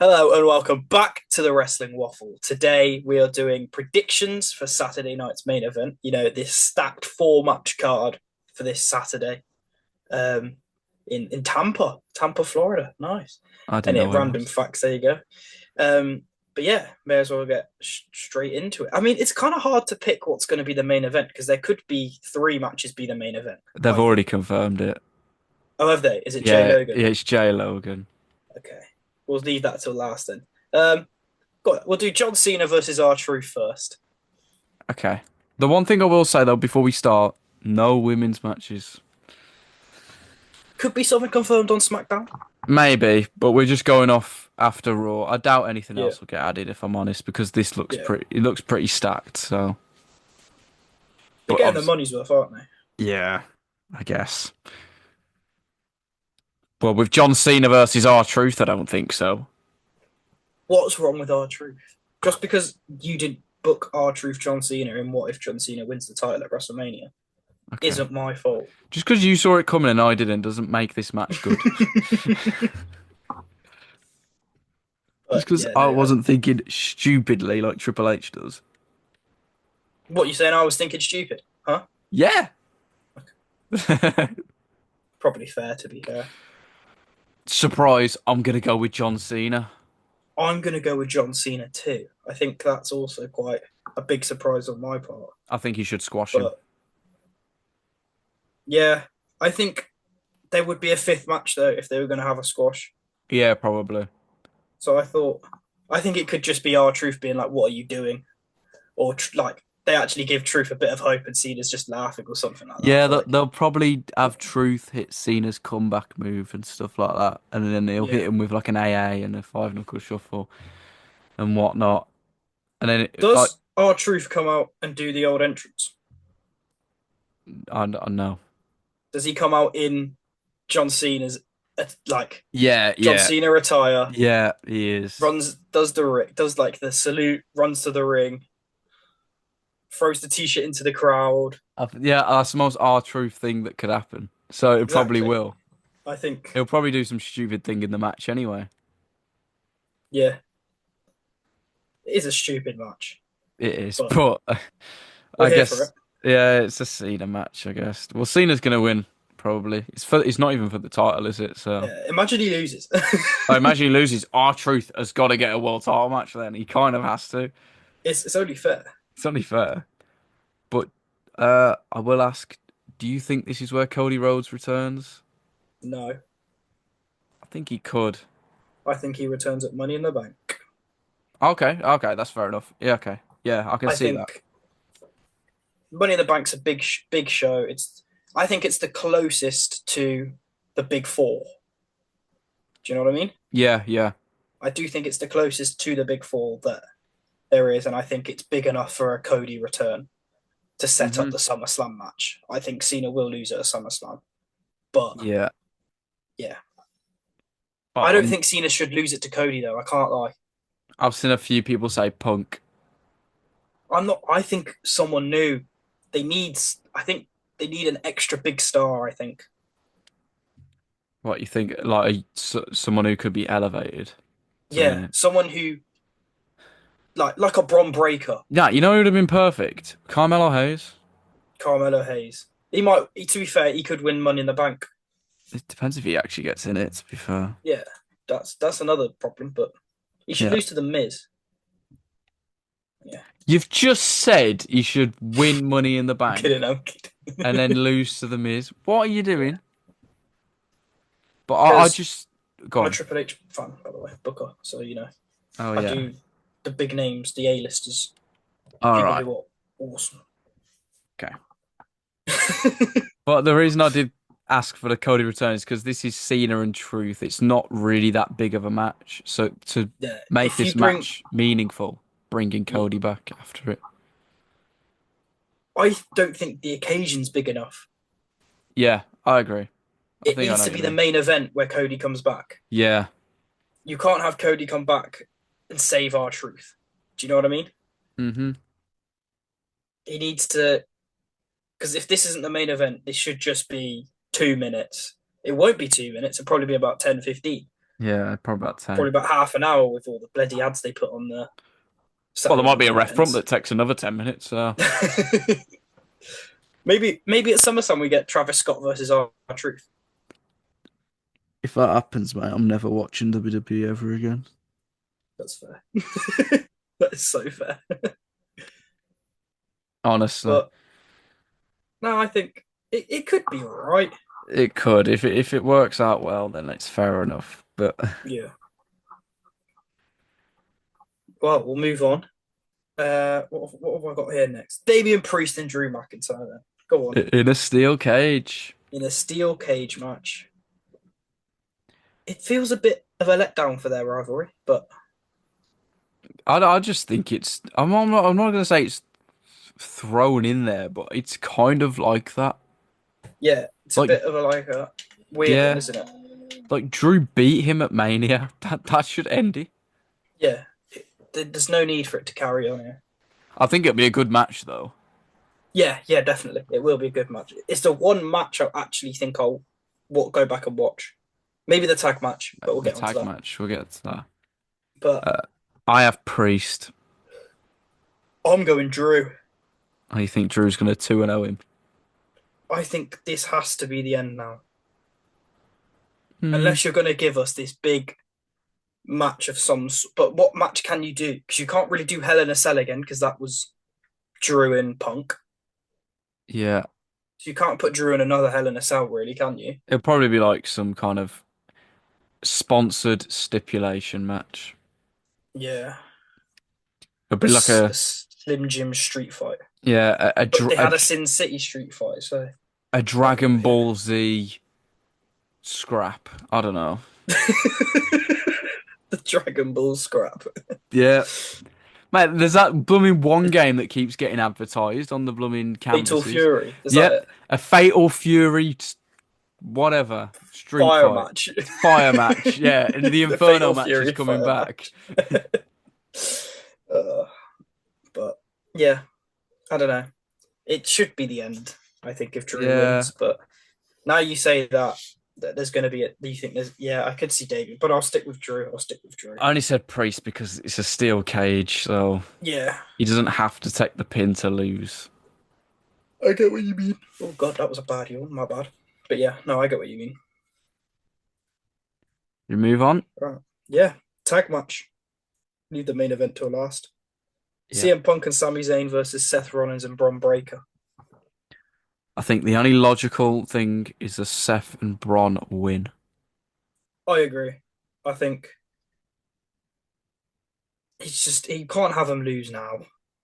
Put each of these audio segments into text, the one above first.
Hello and welcome back to the Wrestling Waffle. Today we are doing predictions for Saturday night's main event. You know, this stacked four-match card for this Saturday in Tampa, Florida. Nice. I didn't And know it where it random was. facts, there you go. But yeah, may as well get straight into it. I mean, it's kind of hard to pick what's going to be the main event because there could be three matches be the main event, They've I already think. confirmed it. Oh, have they? Is it Jay Yeah, Logan? it's Jay Logan. Okay. We'll leave that till last then. Um, we'll do John Cena versus R-Truth first. Okay. The one thing I will say though, before we start, no women's matches. Could be something confirmed on SmackDown. Maybe, but we're just going off after Raw. I doubt anything Yeah, else will get added if I'm honest, because this looks yeah. pretty. It looks pretty stacked. So, They're but getting their obviously, money's worth, aren't they? yeah, I guess. Well, with John Cena versus R-Truth, I don't think so. What's wrong with R-Truth? Just because you did book R-Truth John Cena in What If John Cena wins the title at WrestleMania Okay. isn't my fault. Just because you saw it coming and I didn't doesn't make this match good. Just But because yeah, I no. wasn't thinking stupidly like Triple H does. What you saying? I was thinking stupid, huh? Yeah. Probably fair to be fair. Surprise, I'm gonna go with John Cena. I'm gonna go with John Cena too. I think that's also quite a big surprise on my part. I think he should squash him. But yeah, I think there would be a fifth match though if they were going to have a squash. Yeah, probably. So I think it could just be R-Truth being like, "What are you doing?" Or like they actually give Truth a bit of hope and Cena's just laughing or something like that. I Yeah, feel they'll like, probably have Truth hit Cena's comeback move and stuff like that, and then he'll hit yeah. him with like an AA and a five knuckle shuffle and whatnot. And then Does R-Truth come out and do the old entrance? I know. Does he come out in John Cena's like Yeah, John yeah, Cena retire, yeah. He is. does like the salute, runs to the ring, throws the t-shirt into the crowd. Yeah, that's the most R Truth thing that could happen. So it probably Exactly. will. I think He'll probably do some stupid thing in the match anyway. yeah, it is a stupid match, It is, but but we're I here for it. guess yeah, it's a Cena match. I guess. Well, Cena's gonna win probably. It's not even for the title, is it? So Yeah, imagine he loses. I imagine he loses. R Truth has got to get a world title match. Then he kind of has to. It's only fair. It's only fair. But I will ask: do you think this is where Cody Rhodes returns? No, I think he could. I think he returns at Money in the Bank. Okay, okay, that's fair enough. Yeah, okay, yeah, I can I see that. think Money in the Bank's a big show. I think it's the closest to the Big Four. Do you know what I mean? Yeah, yeah. I do think it's the closest to the Big Four that there is, and I think it's big enough for a Cody return to set up Hmm. the SummerSlam match. I think Cena will lose at a SummerSlam, but Yeah. yeah, I Oh, don't think Cena should lose it to Cody though. I can't lie. I've seen a few people say Punk. I'm not. I think someone new. They need. I think they need an extra big star. I think. What you think? Like someone who could be elevated to win Yeah, it. someone who like a Bron Breaker, Yeah, you know who would have been perfect? Carmelo Hayes. Carmelo Hayes. He might. To be fair, he could win Money in the Bank. It depends if he actually gets in it, to be fair. Yeah, that's another problem. But he should Yeah. lose to the Miz. Yeah, You've just said he should win Money in the I'm kidding. Bank I'm and then kidding. lose to the Miz. What are you Yeah, doing? But I because just go I'm a on. Triple H fan, by the way, Booker. So Oh I yeah. do the big names, the A-listers, All people right. who are awesome. Okay. But the reason I did ask for the Cody return is because this is Cena and Truth. It's not really that big of a match. So to Yeah, make if you this bring, match meaningful, bringing yeah, Cody back after it. I don't think the occasion's big enough. Yeah, I agree. I It think I needs know to what you be the mean. main event where Cody comes back. Yeah. You can't have Cody come back and save R-Truth. Do you know what I mean? Hmm. He needs to, because if this isn't the main event, this should just be 2 minutes. It won't be 2 minutes. It'll probably be about 10, 15. Yeah, probably about 10. Probably about half an hour with all the bloody ads they put on the Well, there Saturday might be night a main ref bump events. that takes another 10 minutes. So Maybe at SummerSlam we get Travis Scott versus our Truth. if that happens, mate, I'm never watching WWE ever again. That's fair. That is so fair. Honestly, But no, I think it could be all right. it could. If it works out well, then it's fair enough. But Yeah. Well, we'll move on. What have I got here next? Damian Priest and Drew McIntyre. Then go on in a steel cage, in a steel cage match. It feels a bit of a letdown for their rivalry, but I just think it's. I'm not gonna say it's thrown in there, but it's kind of like that. yeah, it's a Like, bit of a weird one, yeah, isn't it? like Drew beat him at Mania. That should end it. Yeah, there's no need for it to carry on here. I think it'd be a good match though. Yeah, yeah, definitely. It will be a good match. It's the one match I actually think I'll go back and watch. Maybe the tag match, but we'll The get onto tag that. match. We'll get to that. But I have Priest. I'm going Drew. I think Drew's gonna 2-0 him. I think this has to be the end now. Hmm. Unless you're going to give us this big match of but what match can you do? Because you can't really do Hell in a Cell again because that was Drew and Punk. Yeah, So you can't put Drew in another Hell in a Cell, really, can you? it'll probably be like some kind of sponsored stipulation match. Yeah, It'll be like a a Slim Jim street fight. yeah But they had a Sin City street fight, so a I don't know. Dragon Ball Z scrap. I don't know. The Dragon Ball scrap. Yeah, mate. There's that blooming one game that keeps getting advertised on the blooming Fatal canvases. Fury. Is that Yep, it? a Fatal Fury, whatever street Fire fight, match. fire match. Yeah, and the The Inferno Fatal match is Fury coming fire back. match. uh, but yeah, I don't know. It should be the end, I think, if Drew Yeah, wins. But now you say that there's going to be you think there's, yeah, I could see David, but I'll stick with Drew. I'll stick with Drew. I only said Priest because it's a steel cage, so Yeah, he doesn't have to take the pin to lose. I get what you mean. Oh God, that was a bad yawn. My bad. But yeah, no, I get what you mean. You move on. Right. Yeah, tag match. Leave the main event till last. Yeah. CM Punk and Sami Zayn versus Seth Rollins and Bron Breakker. I think the only logical thing is a Seth and Bron win. I agree. I think it's just you can't have them lose now.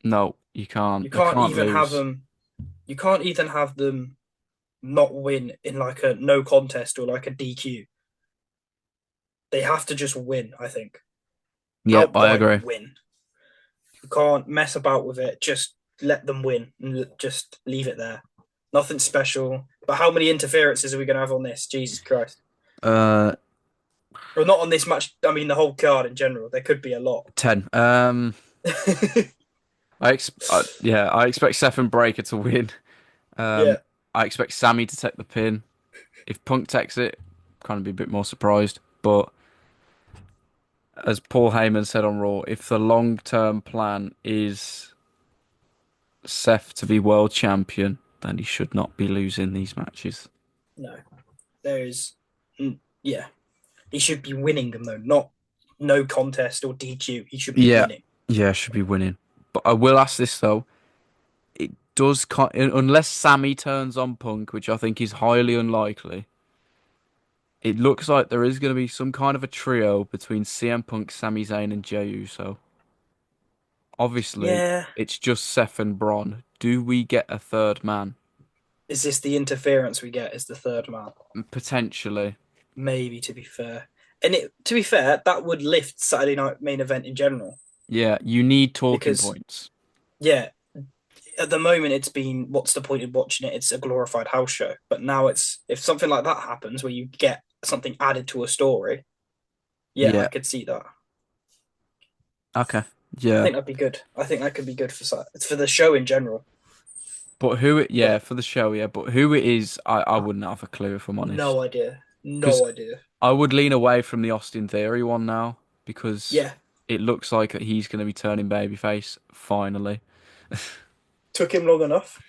No, you can't. You You can't can't even have lose. them. You can't even have them not win in like a no contest or like a DQ. They have to just win. I think Yep, I outright agree. win. You can't mess about with it. Just let them win and just leave it there. Nothing special. But how many interferences are we going to have on this? Jesus Christ. Uh, Well, not on this match. I mean, the whole card in general. There could be a lot. 10. I expect Seth and Breaker to win. Yeah. I expect Sammy to take the pin. If Punk takes it, kind of be a bit more surprised. But as Paul Heyman said on Raw, if the long-term plan is Seth to be world champion, then he should not be losing these matches. No. There is. Yeah. He should be winning them though, not no contest or DQ. He should be Yeah, winning. yeah, should be winning. But I will ask this though: it does unless Sammy turns on Punk, which I think is highly unlikely. It looks like there is going to be some kind of a trio between CM Punk, Sami Zayn, and Jey Uso. Obviously, Yeah. it's just Seth and Braun. Do we get a third man? Is this the interference we get as the third man? Potentially. Maybe, to be fair. And to be fair, that would lift Saturday night main event in general. Yeah, you need talking Because points. yeah, at the moment it's been what's the point in watching it? It's a glorified house show. But now it's if something like that happens where you get something added to a story, yeah, I Yeah. could see that. Okay. I Yeah. think that'd be good. I think that could be good for the show in general. But who it, yeah, But for the show, yeah. But who it is, I wouldn't have a clue if I'm honest. no idea. Because No idea. I would lean away from the Austin Theory one now because Yeah, it looks like that he's going to be turning babyface finally. took him long enough.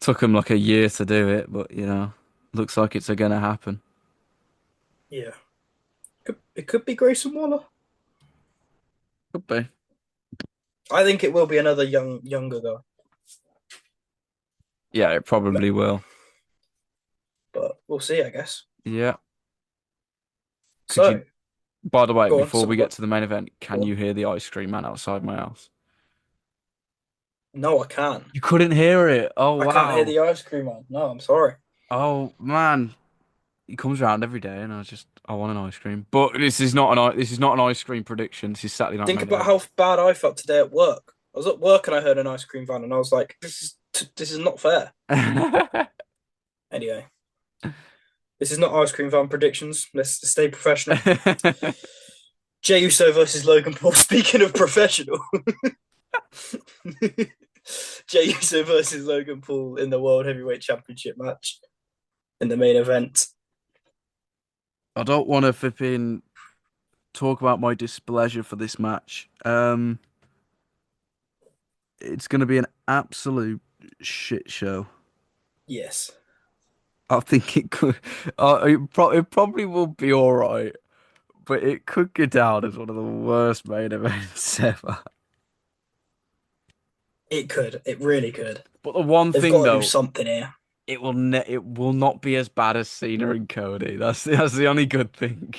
Took him like a year to do it, but looks like it's going to happen. Yeah, it could be Grayson Waller. Could be. I think it will be another younger guy, Yeah, it probably will. but we'll see, I guess. Yeah. Could you, So by the way, go on. before So we get what? to the main event, Go can on. you hear the ice cream man outside my house? No, I can't. You couldn't hear it. Oh, I can't hear wow. the ice cream man. No, I'm sorry. Oh, man. He comes around every day and I want an ice cream. But this is not an ice cream prediction. This is Saturday night Think main about event. how bad I felt today at work. I was at work and I heard an ice cream van, and I was like, this is not fair." Anyway, this is not ice cream van predictions. Let's stay professional. Jey Uso versus Logan Paul. Speaking of professional, Jey Uso versus Logan Paul in the World Heavyweight Championship match in the main event. I don't want to flip in talk about my displeasure for this match. It's going to be an absolute shit show. Yes, I think it could. It probably will be all right, but it could go down as one of the worst main events ever. it could. It really could. But the one They've thing got to do though, something here. it will not be as bad as Cena and Cody. That's the only good thing.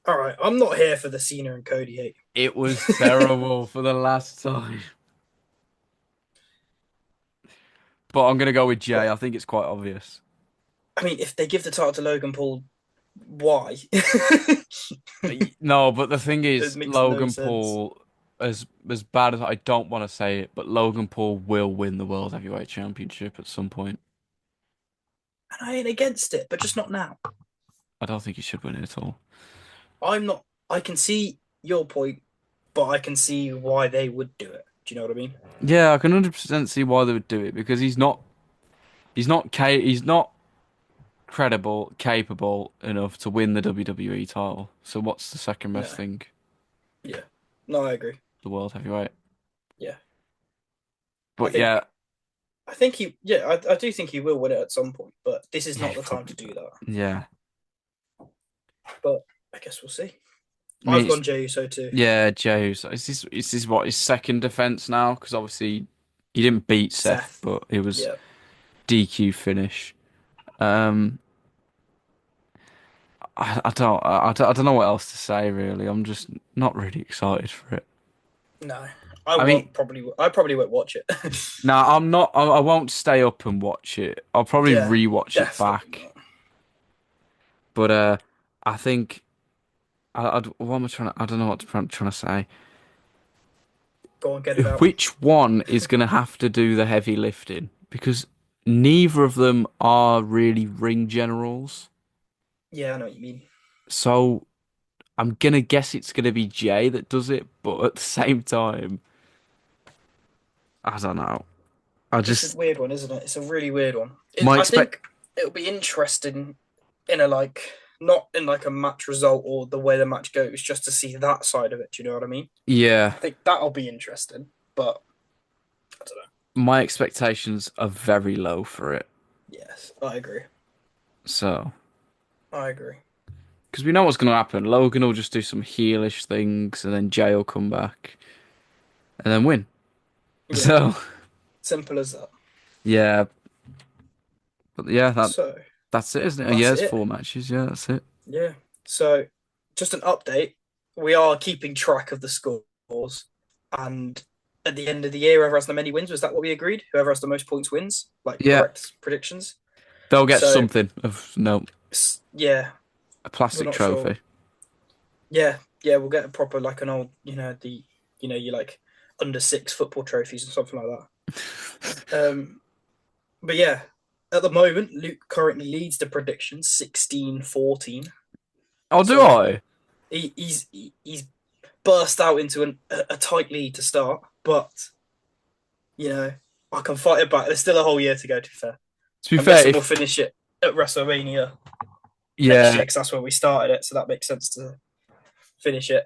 All right, I'm not here for the Cena and Cody hate. It was terrible for the last time. But I'm gonna go with Jay. But I think it's quite obvious. I mean, if they give the title to Logan Paul, why? No, but the thing It is, makes no Logan sense. Paul, as bad as I don't want to say it, but Logan Paul will win the World Heavyweight Championship at some point. And I ain't against it, but just not now. I don't think he should win it at all. I'm not. I can see your point, but I can see why they would do it. Do you know what I mean? Yeah, I can 100% see why they would do it because he's not credible, capable enough to win the WWE title. So what's the second best No. thing? Yeah. No, I agree. The World Heavyweight. Yeah. I But think. yeah, I think he. Yeah, I do think he will win it at some point, but this is yeah, not he the time to probably do will. that. Yeah, But I guess we'll see. I I've mean, it's gone Jey Uso too. yeah, Jey Uso. Is this what his second defense now? Because obviously he didn't beat Seth, Seth. but it was Yeah. DQ finish. Um, I don't know what else to say really. I'm just not really excited for it. No. I mean, I probably won't watch it. no, I'm not. I won't stay up and watch it. I'll probably Yeah, rewatch it definitely back. not. But I think what am I trying to? I don't know what I'm trying to say. Go on, get it out. Which one is going to have to do the heavy lifting? Because neither of them are really ring generals. Yeah, I know what you mean. So I'm gonna guess it's gonna be Jay that does it, but at the same time, I don't know. I It's a just weird one, isn't it? It's a really weird one. my I expect think it'll be interesting in a like not in like a match result or the way the match goes, just to see that side of it. Do you know what I mean? yeah, I think that'll be interesting, but I don't know. my expectations are very low for it. Yes, I agree. So I agree. because we know what's gonna happen, Logan will just do some heelish things, and then Jay will come back and then win. Yeah, So simple as that. yeah, but yeah, So that's it, isn't it? Yeah, that's it's it. 4 matches. Yeah, that's it. Yeah. So just an update. We are keeping track of the scores, and at the end of the year, whoever has the many wins, was that what we agreed? Whoever has the most points wins, like Yeah, correct predictions. they'll get So something of no yeah, a we're plastic not sure. trophy. Yeah, yeah, we'll get a proper like an old, you like under six football trophies and something like that. But yeah, at the moment, Luke currently leads the predictions 16-14. Oh, do So I? he's burst out into a tight lead to start, but you know I can fight it back. There's still a whole year to go. To be fair, To be I'm fair, guessing we'll if finish it at WrestleMania. next Yeah, year because that's where we started it. So that makes sense to finish it.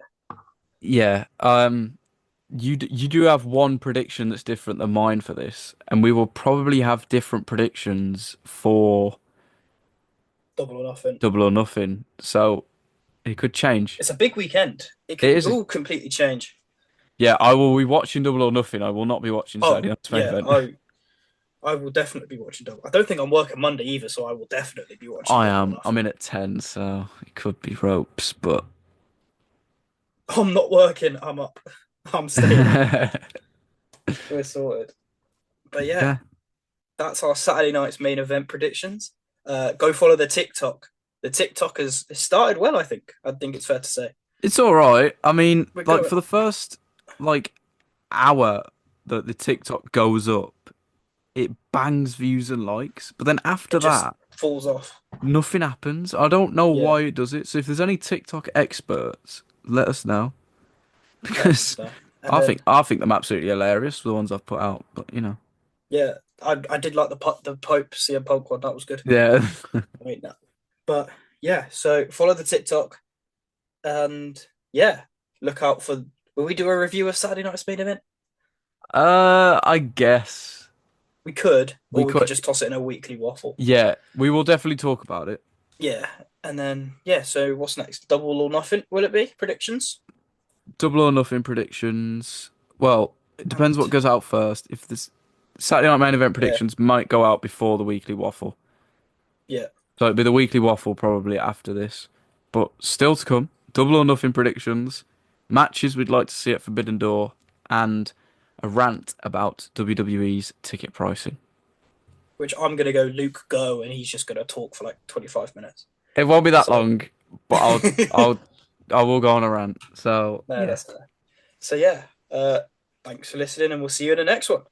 yeah. You do have one prediction that's different than mine for this, and we will probably have different predictions for Double or nothing. Double or Nothing. So it could change. It's a big weekend. It It could is. all completely change. Yeah, I will be watching Double or Nothing. I will not be watching Saturday Oh Night's Main yeah, Event. I will definitely be watching Double. I don't think I'm working Monday either, so I will definitely be watching I Double or am. I'm Nothing. in at 10, so it could be ropes, but I'm not working. I'm up. I'm staying up. We're sorted. But yeah, yeah, that's our Saturday night's main event predictions. Go follow the TikTok. The TikTok has started well, I think. I think it's fair to say. it's all right. I mean, We're like going. for the first like hour that the TikTok goes up, it bangs views and likes, but then after It just that, falls off. nothing happens. I don't know Yeah, why it does it. So if there's any TikTok experts, let us know let us because know. And I think them absolutely hilarious, the ones I've put out. But yeah, I did like the Pope CM Punk one. That was good. yeah. Wait, no. But yeah, so follow the TikTok and yeah, look out for. Will we do a review of Saturday Night's main event? I guess We could, we or we could could. just toss it in a weekly waffle. Yeah, we will definitely talk about it. Yeah, and then yeah. So what's next? Double or nothing? Will it be predictions? Double or Nothing predictions. Well, it depends And what goes out first. If this Saturday Night Main Event yeah, predictions might go out before the weekly waffle. yeah. So it'd be the weekly waffle probably after this. But still to come, Double or Nothing predictions, matches we'd like to see at Forbidden Door, and a rant about WWE's ticket pricing. Which I'm gonna go Luke go, and he's just gonna talk for like 25 minutes. It won't be that So long, but no, I will go on a rant. So yeah. that's fair. So yeah, thanks for listening, and we'll see you in the next one.